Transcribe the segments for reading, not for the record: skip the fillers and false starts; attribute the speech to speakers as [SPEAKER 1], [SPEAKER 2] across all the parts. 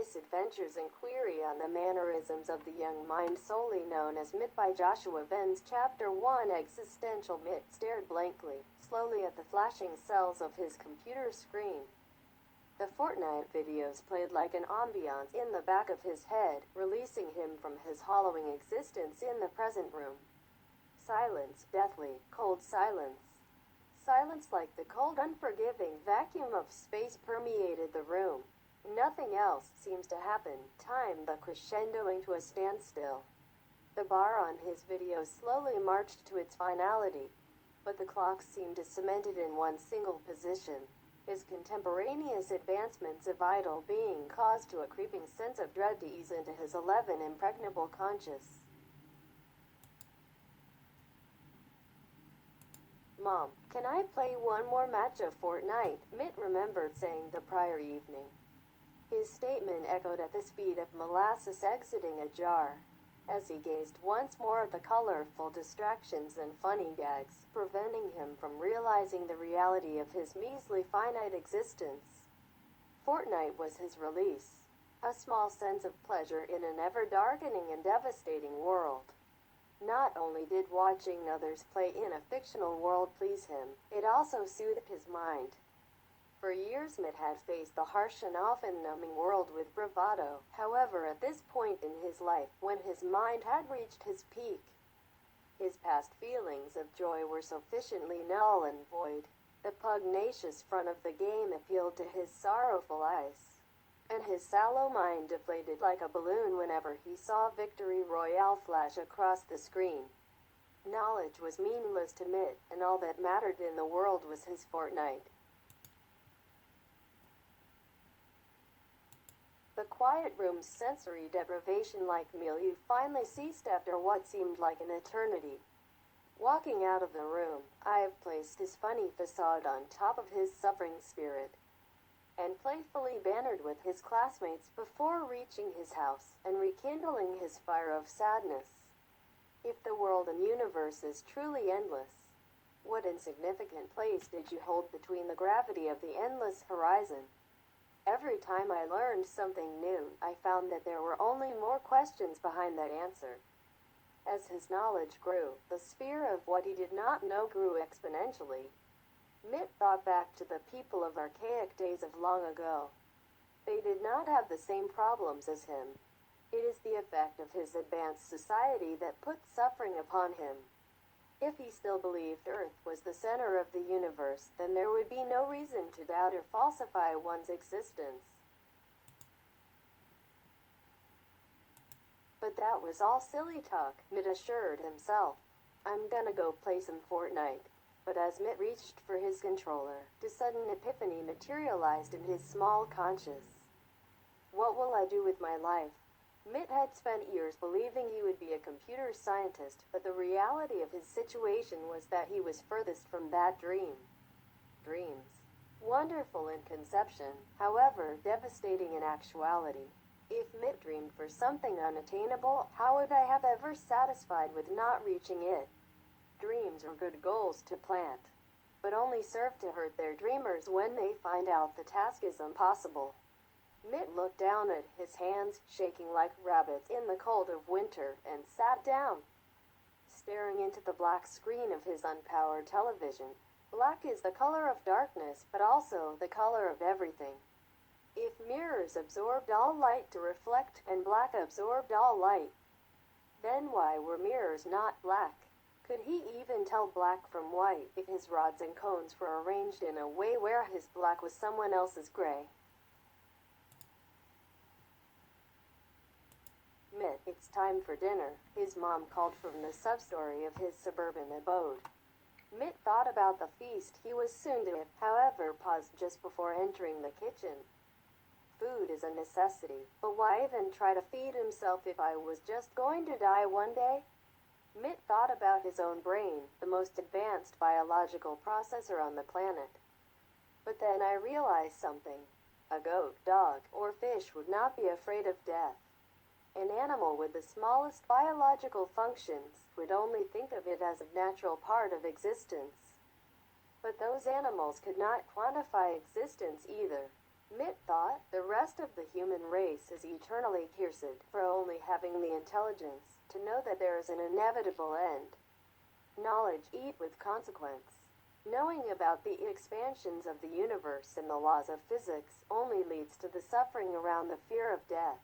[SPEAKER 1] space adventures and query on the mannerisms of the young mind solely known as Mitt by Joshua Venz. Chapter 1 Existential. Mitt stared blankly, slowly at the flashing cells of his computer screen. The Fortnite videos played like an ambiance in the back of his head, releasing him from his hollowing existence in the present room. Silence, deathly, cold silence. Silence like the cold, unforgiving vacuum of space permeated the room. Nothing else seems to happen. Time, the crescendoing to a standstill. The bar on his video slowly marched to its finality, but the clock seemed to cement it in one single position. His contemporaneous advancements of vital being caused to a creeping sense of dread to ease into his 11 impregnable conscience. "Mom, can I play one more match of Fortnite?" Mitt remembered saying the prior evening. His statement echoed at the speed of molasses exiting a jar, as he gazed once more at the colorful distractions and funny gags, preventing him from realizing the reality of his measly finite existence. Fortnite was his release, a small sense of pleasure in an ever-darkening and devastating world. Not only did watching others play in a fictional world please him, it also soothed his mind. For years Mitt had faced the harsh and often numbing world with bravado. However, at this point in his life, when his mind had reached his peak, his past feelings of joy were sufficiently null and void. The pugnacious front of the game appealed to his sorrowful eyes, and his sallow mind deflated like a balloon whenever he saw Victory Royale flash across the screen. Knowledge was meaningless to Mitt, and all that mattered in the world was his Fortnite. The quiet room's sensory deprivation-like milieu finally ceased after what seemed like an eternity. Walking out of the room, Ive placed his funny facade on top of his suffering spirit, and playfully bantered with his classmates before reaching his house and rekindling his fire of sadness. If the world and universe is truly endless, what insignificant place did you hold between the gravity of the endless horizon? Every time I learned something new, I found that there were only more questions behind that answer. As his knowledge grew, the sphere of what he did not know grew exponentially. Mitt thought back to the people of archaic days of long ago. They did not have the same problems as him. It is the effect of his advanced society that put suffering upon him. If he still believed Earth was the center of the universe, then there would be no reason to doubt or falsify one's existence. But that was all silly talk, Mitt assured himself. "I'm gonna go play some Fortnite." But as Mitt reached for his controller, a sudden epiphany materialized in his small conscience. What will I do with my life? Mitt had spent years believing he would be a computer scientist, but the reality of his situation was that he was furthest from that dream. Dreams, wonderful in conception, however devastating in actuality. If Mitt dreamed for something unattainable, how would I have ever satisfied with not reaching it? Dreams are good goals to plant, but only serve to hurt their dreamers when they find out the task is impossible. Mitt looked down at his hands, shaking like rabbits in the cold of winter, and sat down, staring into the black screen of his unpowered television. Black is the color of darkness, but also the color of everything. If mirrors absorbed all light to reflect, and black absorbed all light, then why were mirrors not black? Could he even tell black from white if his rods and cones were arranged in a way where his black was someone else's gray? "Mitt, it's time for dinner," his mom called from the sub-story of his suburban abode. Mitt thought about the feast he was soon to have, however paused just before entering the kitchen. Food is a necessity, but why even try to feed himself if I was just going to die one day? Mitt thought about his own brain, the most advanced biological processor on the planet. But then I realized something. A goat, dog, or fish would not be afraid of death. An animal with the smallest biological functions would only think of it as a natural part of existence. But those animals could not quantify existence either. Mitt thought, the rest of the human race is eternally cursed for only having the intelligence to know that there is an inevitable end. Knowledge eat with consequence. Knowing about the expansions of the universe and the laws of physics only leads to the suffering around the fear of death.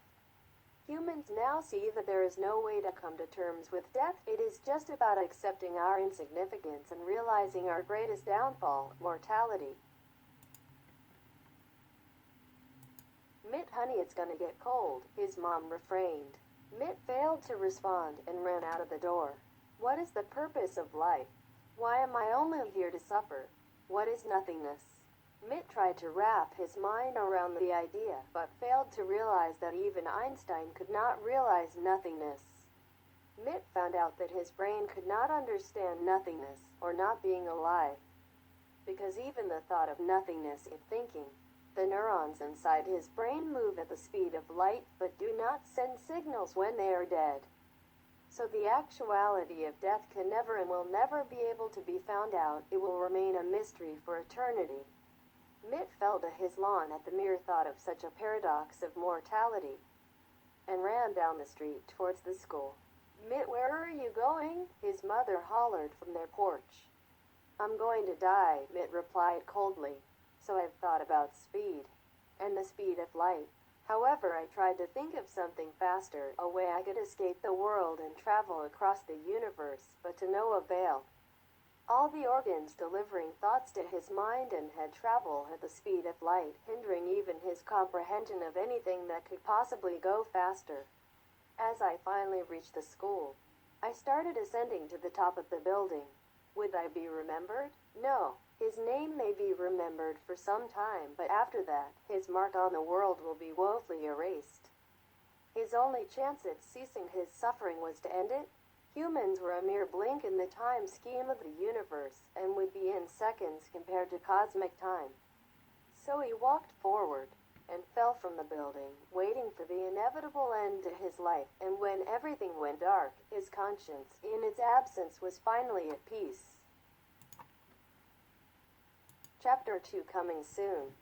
[SPEAKER 1] Humans now see that there is no way to come to terms with death. It is just about accepting our insignificance and realizing our greatest downfall, mortality. Mitt, honey, it's gonna get cold, his mom refrained. Mitt failed to respond and ran out of the door. What is the purpose of life? Why am I only here to suffer? What is nothingness? Mitt tried to wrap his mind around the idea, but failed to realize that even Einstein could not realize nothingness. Mitt found out that his brain could not understand nothingness, or not being alive. Because even the thought of nothingness is thinking. The neurons inside his brain move at the speed of light, but do not send signals when they are dead. So the actuality of death can never and will never be able to be found out. It will remain a mystery for eternity. Mitt fell to his lawn at the mere thought of such a paradox of mortality, and ran down the street towards the school. Mitt, where are you going? His mother hollered from their porch. I'm going to die, Mitt replied coldly. So I've thought about speed, and the speed of light. However, I tried to think of something faster, a way I could escape the world and travel across the universe, but to no avail. All the organs delivering thoughts to his mind and had travel at the speed of light, hindering even his comprehension of anything that could possibly go faster. As I finally reached the school, I started ascending to the top of the building. Would I be remembered? No. His name may be remembered for some time, but after that, his mark on the world will be woefully erased. His only chance at ceasing his suffering was to end it. Humans were a mere blink in the time scheme of the universe, and would be in seconds compared to cosmic time. So he walked forward, and fell from the building, waiting for the inevitable end to his life, and when everything went dark, his conscience, in its absence, was finally at peace. Chapter 2 coming soon.